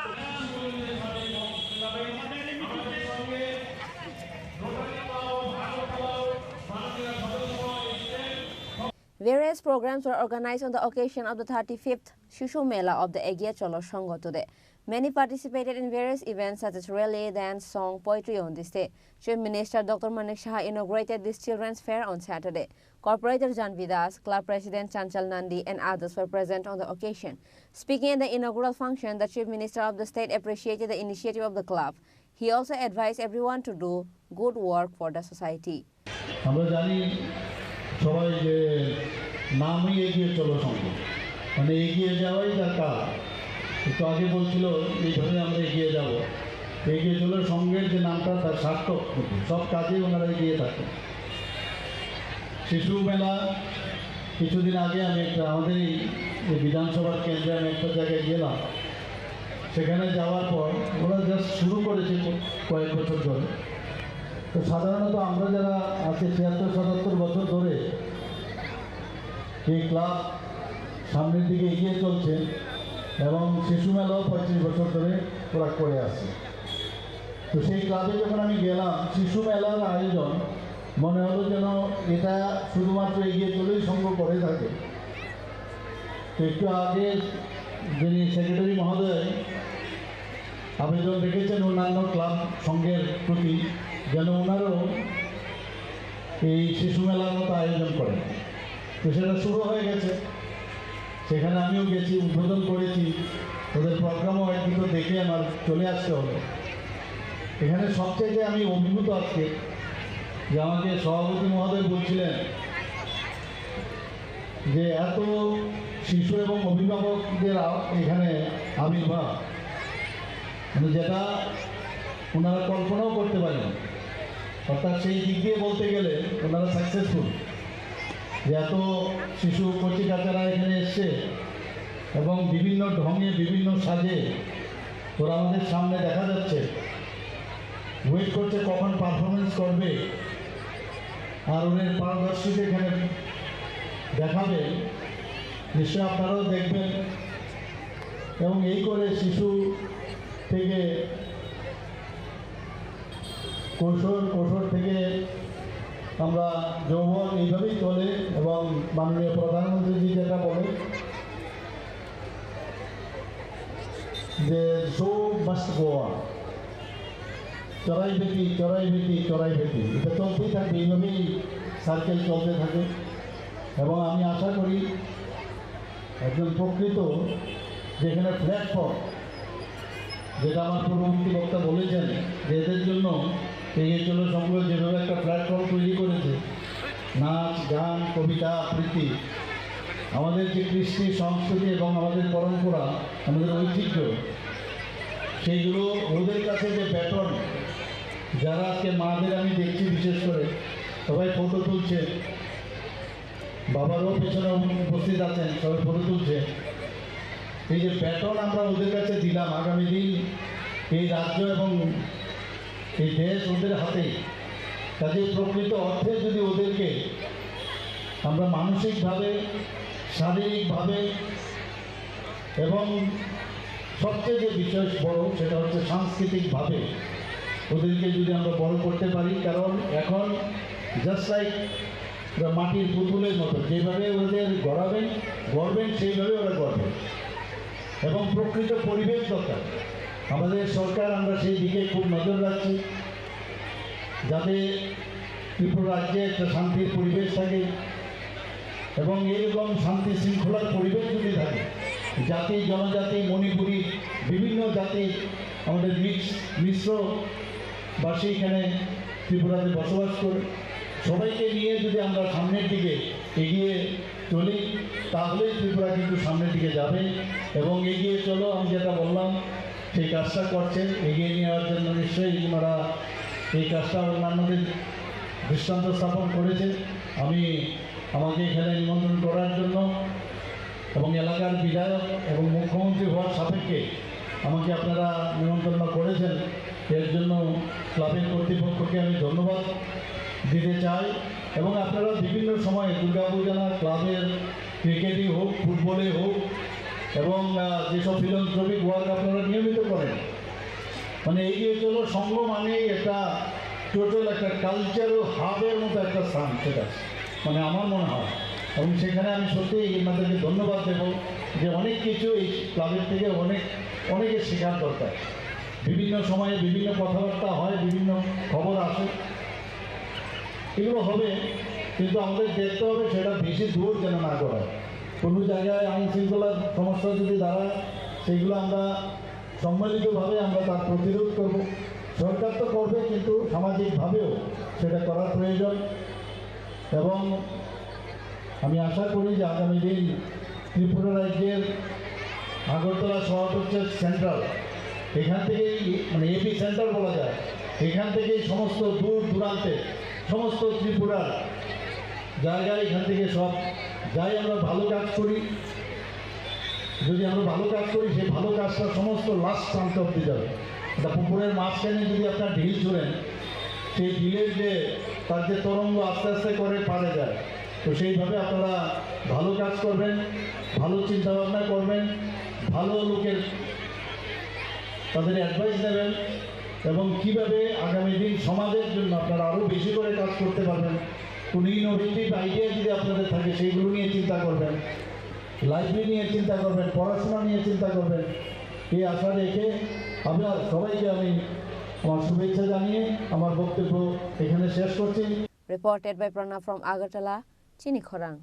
Various programs were organized on the occasion of the 35th Shishu Mela of the Agiya Chalo Sangha today. Many participated in various events such as rally, dance, song, poetry on this day. Chief Minister Dr. Manik Shah inaugurated this children's fair on Saturday. Corporator Janvi Das, Club President Chanchal Nandi and others were present on the occasion. Speaking at the inaugural function, the Chief Minister of the state appreciated the initiative of the club. He also advised everyone to do good work for the society. সবাই যে নামই এগিয়ে চলো সঙ্গে মানে এগিয়ে যাওয়াই তার কাজ একটু আগে বলছিল এইভাবে আমরা এগিয়ে যাব এগিয়ে চলো সঙ্গের যে নামটা তার সার্থক সব কাজেই ওনারা এগিয়ে থাকেন শিশু মেলা কিছুদিন আগে আমি একটা আমাদের এই বিধানসভার কেন্দ্রে আমি একটা জায়গায় গেলাম সেখানে যাওয়ার পর ওরা জাস্ট শুরু করেছে কয়েক বছর ধরে তো সাধারণত আমরা যারা আছে ৭৬-৭৭ বছর ধরে এই ক্লাব সামনের দিকে এগিয়ে চলছে এবং শিশু মেলাও ৩৫ বছর ধরে ওরা করে আসছে তো সেই ক্লাবে যখন আমি গেলাম শিশু মেলার আয়োজন মনে হলো যেন এটা শুধুমাত্র এগিয়ে চলেই সংঘ করে থাকে তো একটু আগে যিনি সেক্রেটারি মহোদয় আবেদন রেখেছেন অন্যান্য ক্লাব সংঘের প্রতি যেন ওনারও এই শিশু মেলার মতো আয়োজন করেন তো সেটা শুরু হয়ে গেছে সেখানে আমিও গেছি, উদ্বোধন করেছি। ওদের প্রোগ্রামও একদিকে দেখে আমার চলে আসতে হবে। এখানে সবচেয়ে আমি অভিভূত আজকে যে আমাকে সভাপতি মহোদয় বলছিলেন যে এত শিশু এবং অভিভাবকদের এখানে আবির্ভাব, মানে যেটা ওনারা কল্পনাও করতে পারেন। অর্থাৎ সেই দিক দিয়ে বলতে গেলে ওনারা সাকসেসফুল, যে এত শিশু কচি কাচারা এখানে এসছে এবং বিভিন্ন ঢঙে বিভিন্ন সাজে ওরা আমাদের সামনে দেখা যাচ্ছে, ওয়েট করছে কখন পারফরমেন্স করবে আর ওদের পারদর্শিতা এখানে দেখাবে। নিশ্চয় আপনারাও দেখবেন। এবং এই করে শিশু থেকে কৈশোর থেকে আমরা যৌবন এইভাবেই চলে। এবং মাননীয় প্রধানমন্ত্রীজি যেটা বলে যে শো মাস্ট গো অন, চড়াই বেটি চড়াই বেটি চড়াই বেটি, এটা চলতেই থাকবে, এইভাবেই সার্কেল চলতে থাকে। এবং আমি আশা করি একজন প্রকৃত যেখানে প্ল্যাটফর্ম, যেটা আমার পূর্ববর্তী বক্তা বলেছেন যে এদের জন্য এই চলো সংঘ যেভাবে একটা প্ল্যাটফর্ম তৈরি করেছে, নাচ গান কবিতা আবৃত্তি, আমাদের যে কৃষ্টি সংস্কৃতি এবং আমাদের পরম্পরা, আমাদের ঐতিহ্য, সেইগুলো ওদের কাছে যে ব্যাটন, যারা আজকে মাদের আমি দেখছি বিশেষ করে সবাই ফটো তুলছে, বাবারও পেছনে উপস্থিত আছেন, সবাই ফটো তুলছে। এই যে ব্যাটন আমরা ওদের কাছে দিলাম, আগামী দিন এই রাজ্য এবং এই দেশ ওদের হাতে। কাজে প্রকৃত অর্থে যদি ওদেরকে আমরা মানসিকভাবে, শারীরিকভাবে এবং সবচেয়ে যে বিষয় বড় সেটা হচ্ছে সাংস্কৃতিকভাবে ওদেরকে যদি আমরা বড় করতে পারি। কারণ এখন জাস্ট লাইক মাটির পুতুলের মতো, যেভাবে ওদের গড়বেন সেইভাবে ওরা গড়বে। এবং প্রকৃত পরিবেশ দরকার আমাদের সরকার, আমরা সেই দিকে খুব নজর রাখছি যাতে ত্রিপুরা রাজ্যে একটা শান্তির পরিবেশ থাকে। এবং এইরকম শান্তি শৃঙ্খলার পরিবেশ যদি থাকে, জাতি জনজাতি মণিপুরি বিভিন্ন জাতি আমাদের মিশ্রবাসী এখানে ত্রিপুরাতে বসবাস করে, সবাইকে নিয়ে যদি আমরা সামনের দিকে এগিয়ে চলি তাহলেই ত্রিপুরা কিন্তু সামনের দিকে যাবে। এবং এগিয়ে চলো আমি যেটা বললাম সেই কাজটা করছেন, এগিয়ে নেওয়ার জন্য নিশ্চয়ই ওনারা এই কাজটা অন্যান্যদের দৃষ্টান্ত স্থাপন করেছে। আমাকে এখানে নিমন্ত্রণ করার জন্য এবং এলাকার বিধায়ক এবং মুখ্যমন্ত্রী হওয়ার সাপেক্ষে আমাকে আপনারা নিমন্ত্রণ করেছেন, এর জন্য ক্লাবের কর্তৃপক্ষকে আমি ধন্যবাদ দিতে চাই। এবং আপনারা বিভিন্ন সময়ে দুর্গাপূজা ক্লাবের ক্রিকেটই হোক, ফুটবলে হোক এবং যেসব ফিলান্থ্রপিক ওয়ার্ক আপনারা নিয়মিত করেন, মানে এগিয়ে চলো সংঘ মানে একটা টোটাল একটা কালচারাল হাবের মতো একটা স্থান, সেটা মানে আমার মনে হয়। এবং সেখানে আমি সত্যিই আপনাদেরকে ধন্যবাদ দেব যে অনেক কিছু এই ক্লাবের থেকে অনেকে শেখার দরকার। বিভিন্ন সময়ে বিভিন্ন কথাবার্তা হয়, বিভিন্ন খবর আসে, এগুলো হবে, কিন্তু আমাদের দেখতে হবে সেটা বেশি দূর যেন না করায়। কোনো জায়গায় আইন শৃঙ্খলার সমস্যা যদি দাঁড়ায় সেগুলো আমরা সম্মিলিতভাবে আমরা তার প্রতিরোধ করব। সরকার তো করবে, কিন্তু সামাজিকভাবেও সেটা করার প্রয়োজন। এবং আমি আশা করি যে আগামী দিন ত্রিপুরা রাজ্যের আগরতলা শহর হচ্ছে সেন্ট্রাল, এখান থেকেই মানে এপি সেন্টার বলা যায়, এখান থেকেই সমস্ত দূর দূরান্তে সমস্ত ত্রিপুরার জায়গায় এখান থেকে সব যাই আমরা ভালো কাজ করি, যদি আমরা ভালো কাজ করি সেই ভালো কাজটা সমস্ত লাস্ট প্রান্ত অব্দি যাবে। এটা পুকুরের মাঝখানে যদি আপনার ঢিল ছুড়েন, সেই ঢিলের যে তার যে তরঙ্গ আস্তে আস্তে করে পারে যায়। তো সেইভাবে আপনারা ভালো কাজ করবেন, ভালো চিন্তাভাবনা করবেন, ভালো লোকের তাদের অ্যাডভাইস নেবেন এবং কীভাবে আগামী দিন সমাজের জন্য আপনারা আরও বেশি করে কাজ করতে পারবেন। কোনো ইনোভেটিভ আইডিয়া যদি আপনাদের থাকে সেইগুলো নিয়ে চিন্তা করবেন, লাইব্রেরি নিয়ে চিন্তা করবেন, পড়াশোনা নিয়ে চিন্তা করবেন। এই আশা রেখে আপনার সবাইকে আমি আমার শুভেচ্ছা জানিয়ে আমার বক্তব্য এখানে শেষ করছি। Reported by Prana from Agartala, Chini Khorang.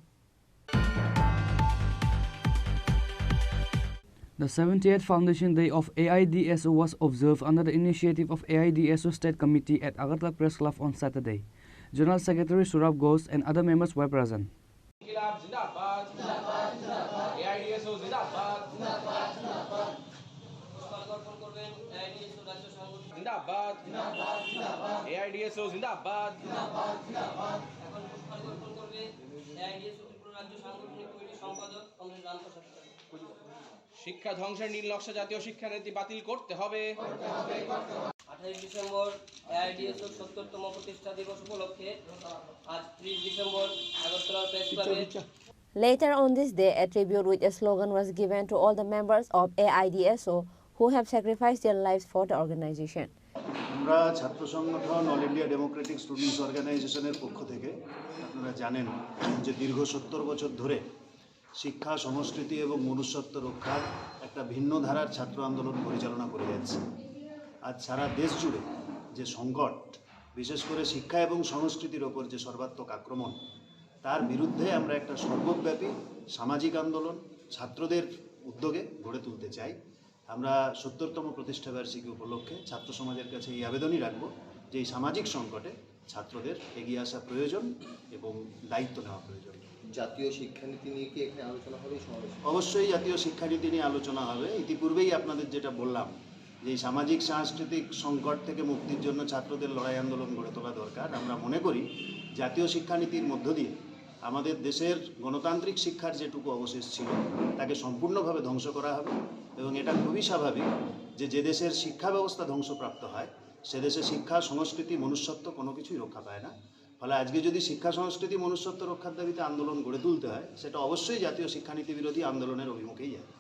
The 78th Foundation Day of AIDSO was observed under the initiative of AIDSO State Committee at Agartala Press Club on Saturday. General Secretary Surab Ghosh and other members were present. শিক্ষা ধ্বংসের নীল নকশা জাতীয় শিক্ষানীতি বাতিল করতে হবে। 28 December AIDSO 70তম প্রতিষ্ঠা দিবস উপলক্ষে আজ 30 ডিসেম্বর আগরতলা প্রেস ক্লাবে Later on this day, a tribute with a slogan was given to all the members of AIDSO who have sacrificed their lives for the organization. আমরা ছাত্র সংগঠন অল ইন্ডিয়া ডেমোক্রেটিক স্টুডেন্টস অর্গানাইজেশনের পক্ষ থেকে আপনারা জানেন যে দীর্ঘ 70 বছর ধরে শিক্ষা সংস্কৃতি এবং মনুষ্যত্ব রক্ষার একটা ভিন্ন ধারার ছাত্র আন্দোলন পরিচালনা করে যাচ্ছে। আজ সারা দেশ জুড়ে যে সংকট, বিশেষ করে শিক্ষা এবং সংস্কৃতির ওপর যে সর্বাত্মক আক্রমণ, তার বিরুদ্ধে আমরা একটা সর্বব্যাপী সামাজিক আন্দোলন ছাত্রদের উদ্যোগে গড়ে তুলতে চাই। আমরা 70তম প্রতিষ্ঠাবার্ষিকী উপলক্ষে ছাত্র সমাজের কাছে এই আবেদনই রাখব যে এই সামাজিক সংকটে ছাত্রদের এগিয়ে আসা প্রয়োজন এবং দায়িত্ব নেওয়া প্রয়োজন। জাতীয় শিক্ষানীতি নিয়ে কি এখানে আলোচনা হবে? অবশ্যই জাতীয় শিক্ষানীতি নিয়ে আলোচনা হবে। ইতিপূর্বেই আপনাদের যেটা বললাম যে সামাজিক সাংস্কৃতিক সংকট থেকে মুক্তির জন্য ছাত্রদের লড়াই আন্দোলন গড়ে তোলা দরকার। আমরা মনে করি জাতীয় শিক্ষানীতির মধ্য দিয়ে আমাদের দেশের গণতান্ত্রিক শিক্ষার যেটুকু অবশেষ ছিল তাকে সম্পূর্ণভাবে ধ্বংস করা হবে এবং এটা খুবই স্বাভাবিক যে দেশের শিক্ষা ব্যবস্থা ধ্বংসপ্রাপ্ত হয় সে দেশে শিক্ষা সংস্কৃতি মনুষ্যত্ব কোনো কিছুই রক্ষা পায় না। ফলে আজকে যদি শিক্ষা সংস্কৃতি মনুষ্যত্ব রক্ষার দাবিতে আন্দোলন গড়ে তুলতে হয় সেটা অবশ্যই জাতীয় শিক্ষানীতি বিরোধী আন্দোলনের অভিমুখেই যাবে।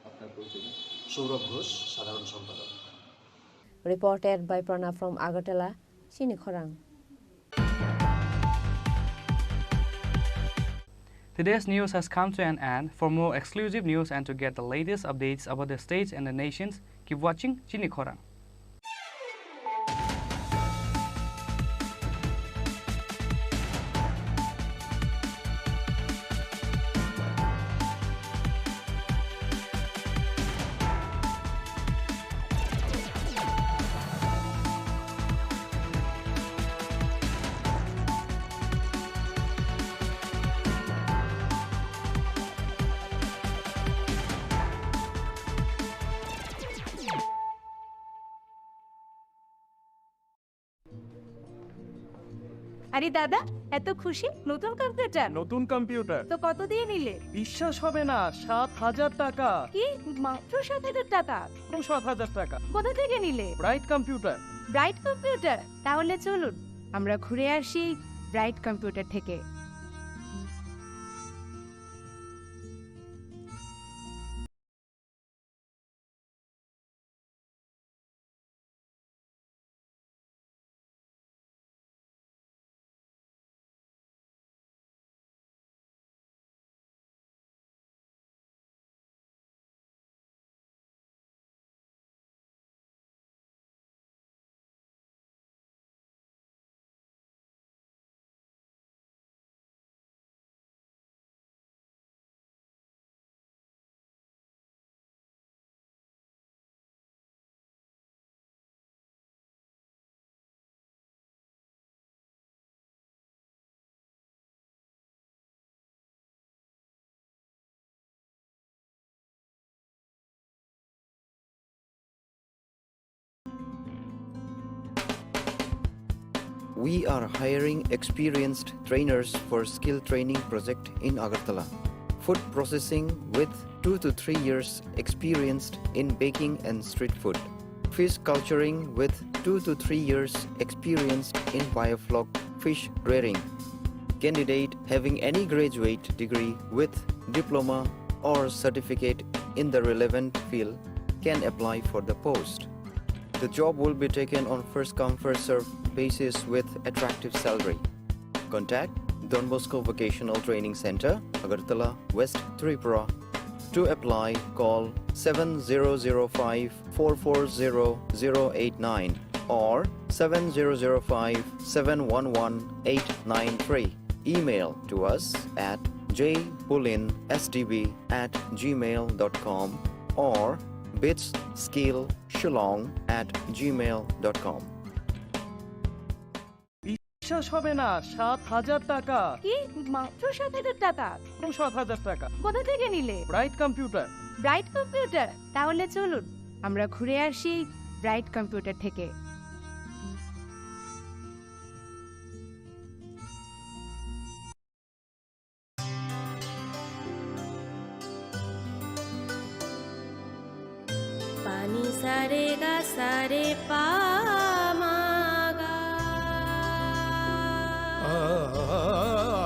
আপনার পরিচয়? সৌরভ ঘোষ, সাধারণ সম্পাদক। Reported by Pranav from Agartala, Chini Khorang. Today's news has come to an end. For more exclusive news and to get the latest updates about the states and the nations, keep watching Chini Khorang. আরে দাদা, এত খুশি? নতুন computer? নতুন computer তো কত দিয়ে নিলে? বিশ্বাস হবে না, 7,000 টাকা। কি, মাত্র 7,000 টাকা? 7,000 টাকা। কোথা থেকে নিলে? Bright computer. Bright computer? তাহলে চলুন আমরা ঘুরে আসি ব্রাইট কম্পিউটার থেকে। We are hiring experienced trainers for skill training project in Agartala. Food processing with 2 to 3 years experienced in baking and street food. Fish culturing with 2 to 3 years experienced in biofloc fish rearing. Candidate having any graduate degree with diploma or certificate in the relevant field can apply for the post. The job will be taken on first come first served basis with attractive salary. Contact Don Bosco Vocational Training Center, Agartala, West Tripura. To apply, call 7005 440 089 or 7005 711 893. Email to us at jpulinsdb@gmail.com or bitsskillshillong@gmail.com. বিশ্বাস হবে না, 7,000 টাকা। কি মাত্র 7,000 টাকা? 7,000 টাকা। কোথা থেকে নিলে? Bright computer. Bright computer? তাহলে চলুন আমরা ঘুরে আসি ব্রাইট কম্পিউটার থেকে। पानी सारे गा सारे पा